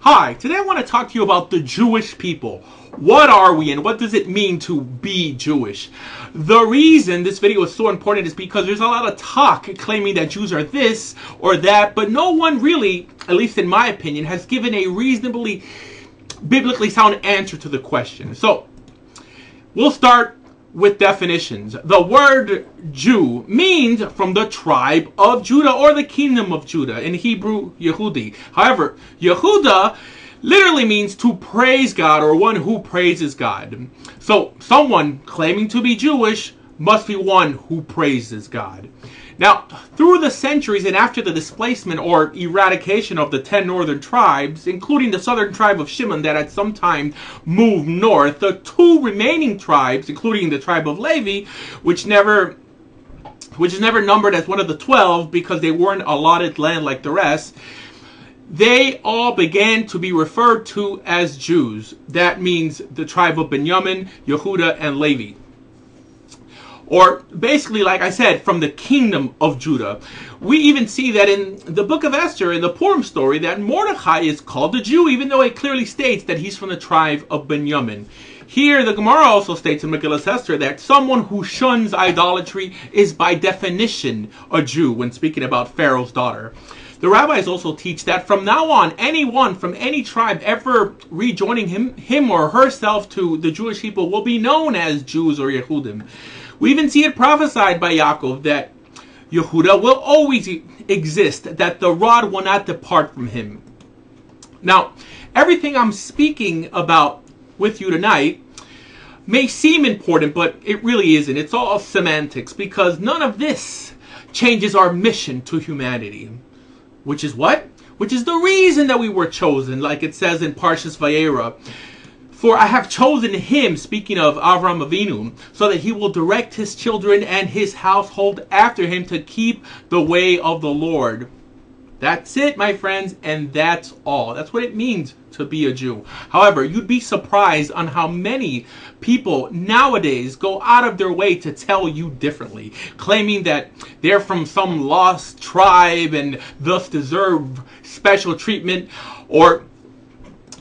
Hi, today I want to talk to you about the Jewish people. What are we and what does it mean to be Jewish? The reason this video is so important is because there's a lot of talk claiming that Jews are this or that, but no one really, at least in my opinion, has given a reasonably biblically sound answer to the question. So, we'll start with definitions. The word Jew means from the tribe of Judah or the kingdom of Judah. In Hebrew, Yehudi. However, Yehuda literally means to praise God or one who praises God. So, someone claiming to be Jewish must be one who praises God. Now, through the centuries and after the displacement or eradication of the 10 northern tribes, including the southern tribe of Shimon that at some time moved north, the two remaining tribes, including the tribe of Levi, which is never numbered as one of the 12 because they weren't allotted land like the rest, they all began to be referred to as Jews. That means the tribe of Benjamin, Yehuda, and Levi. Or basically, like I said, from the kingdom of Judah. We even see that in the book of Esther, in the Purim story, that Mordecai is called a Jew, even though it clearly states that he's from the tribe of Benjamin. Here, the Gemara also states in Megillah Esther that someone who shuns idolatry is by definition a Jew when speaking about Pharaoh's daughter. The rabbis also teach that from now on, anyone from any tribe ever rejoining him or herself to the Jewish people will be known as Jews or Yehudim. We even see it prophesied by Yaakov that Yehuda will always exist, that the rod will not depart from him. Now, everything I'm speaking about with you tonight may seem important, but it really isn't. It's all semantics, because none of this changes our mission to humanity. Which is what? Which is the reason that we were chosen, like it says in Parshas Vayera. For I have chosen him, speaking of Avraham Avinu, so that he will direct his children and his household after him to keep the way of the Lord. That's it, my friends, and that's all. That's what it means to be a Jew. However, you'd be surprised on how many people nowadays go out of their way to tell you differently, claiming that they're from some lost tribe and thus deserve special treatment, or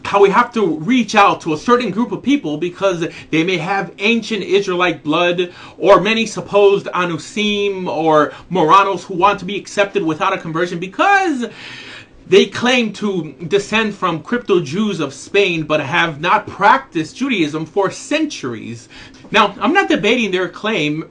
how we have to reach out to a certain group of people because they may have ancient Israelite blood, or many supposed Anusim or Moranos who want to be accepted without a conversion because they claim to descend from crypto-Jews of Spain but have not practiced Judaism for centuries. Now, I'm not debating their claim.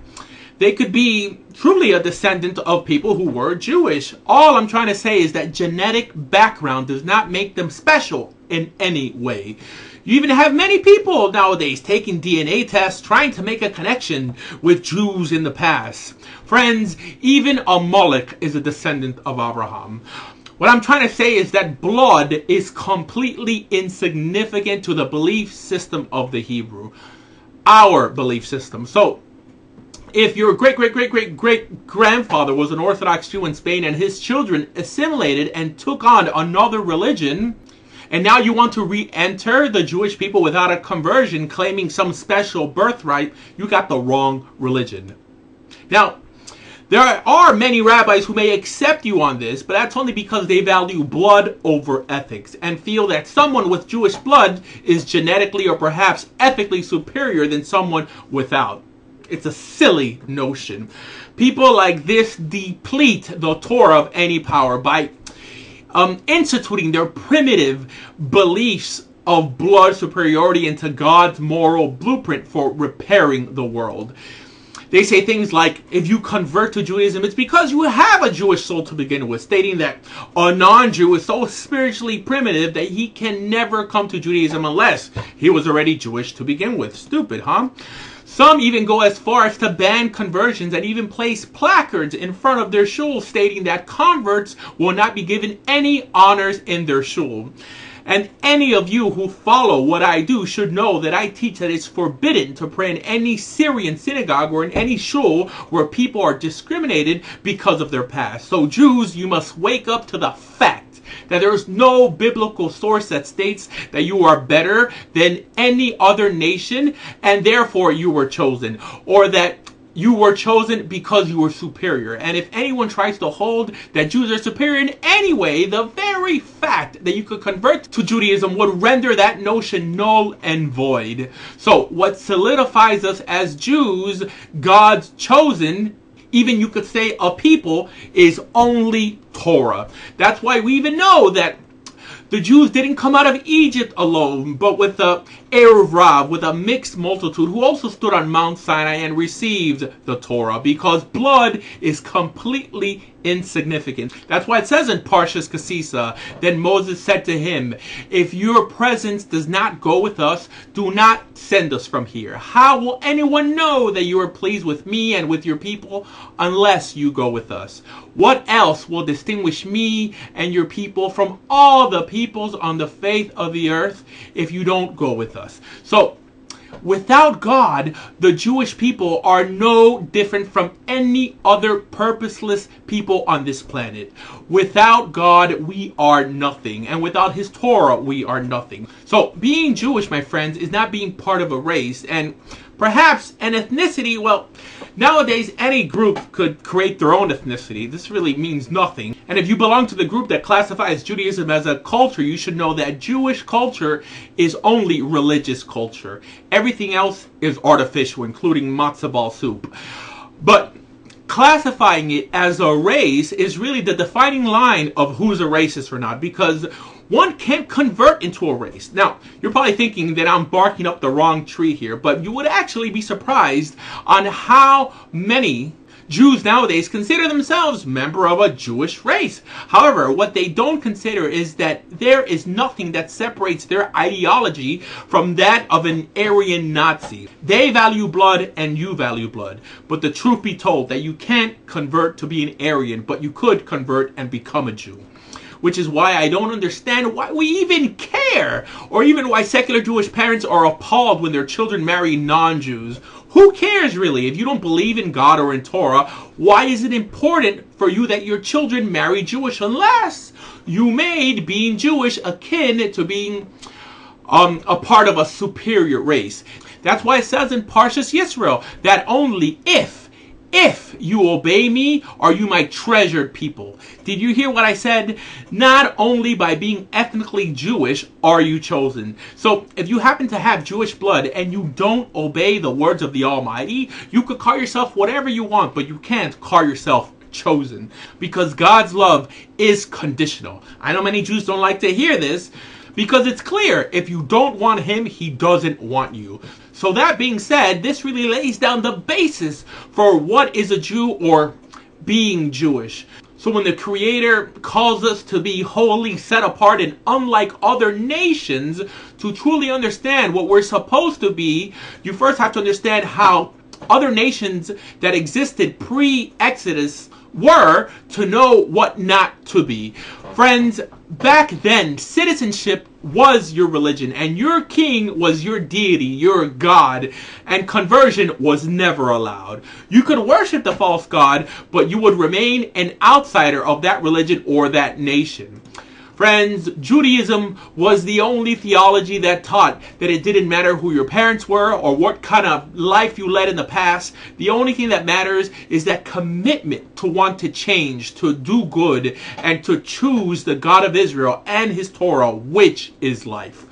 They could be truly a descendant of people who were Jewish. All I'm trying to say is that genetic background does not make them special in any way. You even have many people nowadays taking DNA tests trying to make a connection with Jews in the past. Friends, even Amalek is a descendant of Abraham. What I'm trying to say is that blood is completely insignificant to the belief system of the Hebrew. Our belief system. So, if your great-great-great-great-grandfather was an Orthodox Jew in Spain and his children assimilated and took on another religion, and now you want to re-enter the Jewish people without a conversion, claiming some special birthright, you got the wrong religion. Now, there are many rabbis who may accept you on this, but that's only because they value blood over ethics and feel that someone with Jewish blood is genetically or perhaps ethically superior than someone without. It's a silly notion. People like this deplete the Torah of any power by instituting their primitive beliefs of blood superiority into God's moral blueprint for repairing the world. They say things like, if you convert to Judaism, it's because you have a Jewish soul to begin with, stating that a non-Jew is so spiritually primitive that he can never come to Judaism unless he was already Jewish to begin with. Stupid, huh? Some even go as far as to ban conversions and even place placards in front of their shul stating that converts will not be given any honors in their shul. And any of you who follow what I do should know that I teach that it's forbidden to pray in any Syrian synagogue or in any shul where people are discriminated because of their past. So Jews, you must wake up to the fact that there is no biblical source that states that you are better than any other nation and therefore you were chosen, or that you were chosen because you were superior. And if anyone tries to hold that Jews are superior in any way, the very fact that you could convert to Judaism would render that notion null and void. So what solidifies us as Jews, God's chosen, even you could say a people, is only Torah. That's why we even know that the Jews didn't come out of Egypt alone, but with the Erev Rav, with a mixed multitude who also stood on Mount Sinai and received the Torah, because blood is completely insignificant. That's why it says in Parshas Kasisa, then Moses said to him, if your presence does not go with us, do not send us from here. How will anyone know that you are pleased with me and with your people unless you go with us? What else will distinguish me and your people from all the peoples on the face of the earth if you don't go with us? So, without God, the Jewish people are no different from any other purposeless people on this planet. Without God, we are nothing. And without His Torah, we are nothing. So, being Jewish, my friends, is not being part of a race. And perhaps an ethnicity, well, nowadays any group could create their own ethnicity. This really means nothing. And if you belong to the group that classifies Judaism as a culture, you should know that Jewish culture is only religious culture. Everything else is artificial, including matzo ball soup. But classifying it as a race is really the defining line of who's a racist or not, because one can't convert into a race. Now, you're probably thinking that I'm barking up the wrong tree here, but you would actually be surprised on how many Jews nowadays consider themselves member of a Jewish race. However, what they don't consider is that there is nothing that separates their ideology from that of an Aryan Nazi. They value blood and you value blood. But the truth be told, that you can't convert to be an Aryan, but you could convert and become a Jew. Which is why I don't understand why we even care, or even why secular Jewish parents are appalled when their children marry non-Jews. Who cares really? If you don't believe in God or in Torah, why is it important for you that your children marry Jewish unless you made being Jewish akin to being a part of a superior race? That's why it says in Parshas Yisrael that only if you obey me are you my treasured people. Did you hear what I said? Not only by being ethnically Jewish are you chosen. So if you happen to have Jewish blood and you don't obey the words of the Almighty, you could call yourself whatever you want, but you can't call yourself chosen, because God's love is conditional. I know many Jews don't like to hear this, because it's clear, if you don't want Him, He doesn't want you. So that being said, this really lays down the basis for what is a Jew or being Jewish. So when the Creator calls us to be wholly set apart and unlike other nations, to truly understand what we're supposed to be, you first have to understand how other nations that existed pre-Exodus were, to know what not to be. Friends, back then, citizenship was your religion, and your king was your deity, your God, and conversion was never allowed. You could worship the false god, but you would remain an outsider of that religion or that nation. Friends, Judaism was the only theology that taught that it didn't matter who your parents were or what kind of life you led in the past. The only thing that matters is that commitment to want to change, to do good, and to choose the God of Israel and His Torah, which is life.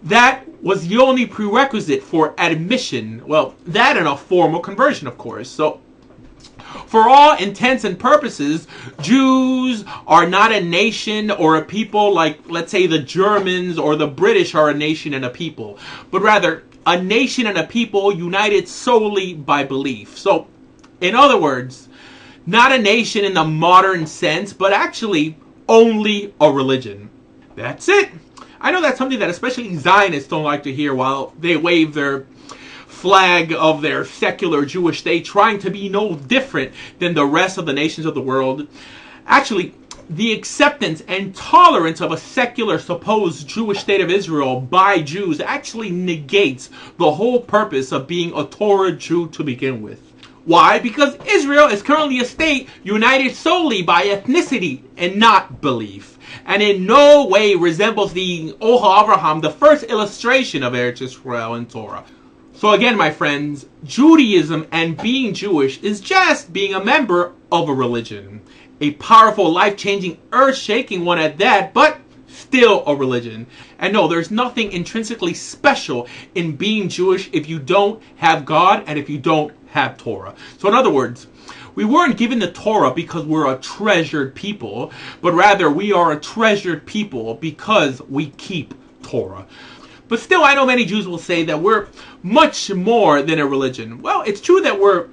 That was the only prerequisite for admission. Well, that and a formal conversion, of course. So, for all intents and purposes, Jews are not a nation or a people like, let's say, the Germans or the British are a nation and a people, but rather a nation and a people united solely by belief. So, in other words, not a nation in the modern sense, but actually only a religion. That's it. I know that's something that especially Zionists don't like to hear while they wave their flag of their secular Jewish state, trying to be no different than the rest of the nations of the world. Actually, the acceptance and tolerance of a secular supposed Jewish state of Israel by Jews actually negates the whole purpose of being a Torah Jew to begin with. Why? Because Israel is currently a state united solely by ethnicity and not belief, and in no way resembles the Oha Avraham, the first illustration of Eretz Israel in Torah. So again, my friends, Judaism and being Jewish is just being a member of a religion. A powerful, life-changing, earth-shaking one at that, but still a religion. And no, there's nothing intrinsically special in being Jewish if you don't have God and if you don't have Torah. So in other words, we weren't given the Torah because we're a treasured people, but rather we are a treasured people because we keep Torah. But still, I know many Jews will say that we're much more than a religion. Well, it's true that we're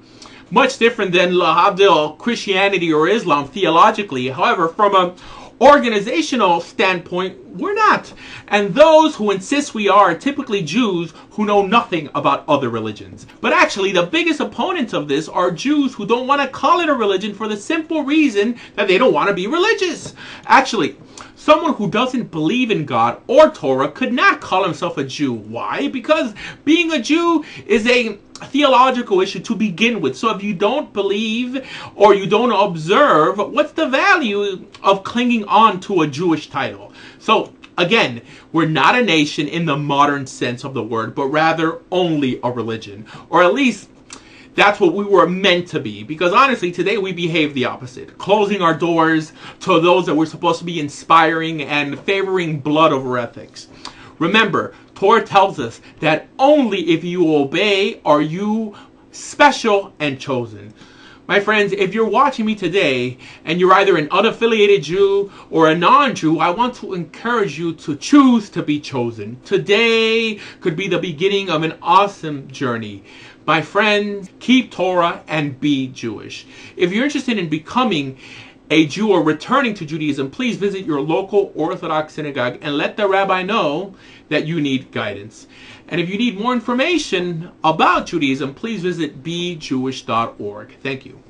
much different than Lahavdil, Christianity or Islam theologically. However, from an organizational standpoint, we're not. And those who insist we are typically Jews who know nothing about other religions. But actually, the biggest opponents of this are Jews who don't want to call it a religion for the simple reason that they don't want to be religious. Actually, someone who doesn't believe in God or Torah could not call himself a Jew. Why? Because being a Jew is a theological issue to begin with. So if you don't believe or you don't observe, what's the value of clinging on to a Jewish title? So again, we're not a nation in the modern sense of the word, but rather only a religion. Or at least that's what we were meant to be. Because honestly, today we behave the opposite. Closing our doors to those that we're supposed to be inspiring and favoring blood over ethics. Remember, Torah tells us that only if you obey are you special and chosen. My friends, if you're watching me today and you're either an unaffiliated Jew or a non-Jew, I want to encourage you to choose to be chosen. Today could be the beginning of an awesome journey. My friends, keep Torah and be Jewish. If you're interested in becoming a Jew or returning to Judaism, please visit your local Orthodox synagogue and let the rabbi know that you need guidance. And if you need more information about Judaism, please visit bejewish.org. Thank you.